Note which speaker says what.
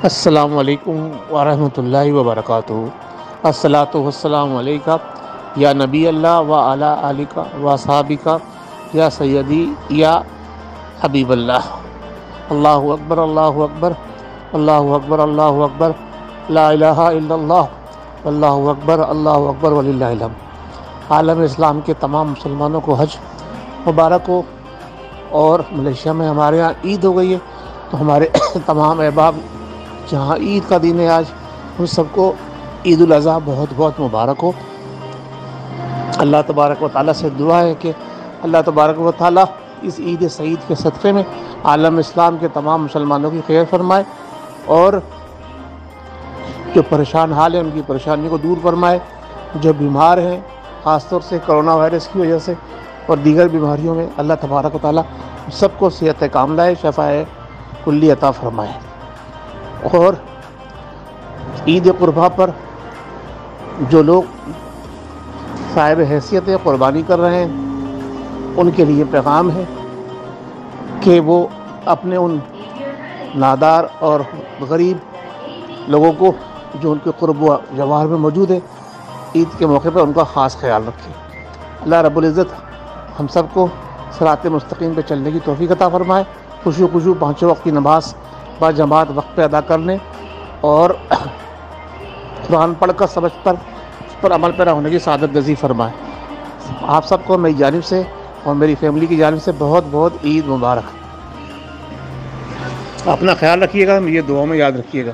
Speaker 1: अस्सलामु अलैकुम वरहमतुल्लाहि वबरकातुहू। अस्सलातु वस्सलामु अलैका या नबी अल्लाह व अला आलिका व सहाबिका या सैयदी या हबीब अल्लाह। अल्लाहु अकबर अल्लाहु अकबर अल्लाहु अकबर अल्लाहु अकबर ला इलाहा इल्लल्लाह अल्लाहु अकबर वलिल्लाहिल हम्द। आलम इस्लाम के तमाम मुसलमानों को हज मुबारक हो। और मलेशिया में हमारे यहाँ ईद हो गई है, तो हमारे तमाम अहबाब जहाँ ईद का दिन है आज, उन सबको ईद उल अज़हा बहुत बहुत मुबारक हो। अल्लाह तबारक व तआला से दुआ है कि अल्लाह तबारक व तआला इस ईद सईद के सदक़े में आलम इस्लाम के तमाम मुसलमानों की खैर फरमाए और जो परेशान हाल है उनकी परेशानी को दूर फरमाए। जो बीमार हैं ख़ास तौर से कोरोना वायरस की वजह से और दीगर बीमारियों में, अल्लाह तबारक व तआला सबको सेहत कामिला शफ़ाए कुल्ली अता फरमाए। और ईद कुर्बा पर जो लोग साहिब हैसियत क़ुरबानी कर रहे हैं, उनके लिए पैगाम है कि वो अपने उन नादार और गरीब लोगों को जो उनके क़ुर्ब व जवार में मौजूद है, ईद के मौके पर उनका ख़ास ख्याल रखें। अल्लाह रब्बुल इज़्ज़त हम सबको सिरात मुस्तक़ीम पे चलने की तौफ़ीक़ अता फ़रमाए। खुशू पाँचों वक्त की नमाज बा जमात वक्त पे अदा करने और कुरान पढ़ कर समझ पर उस पर अमल पैरा होने की सादत नसीब फरमाए। आप सबको मेरी जानिब से और मेरी फैमिली की जानिब से बहुत बहुत ईद मुबारक। अपना ख्याल रखिएगा, ये दुआ में याद रखिएगा।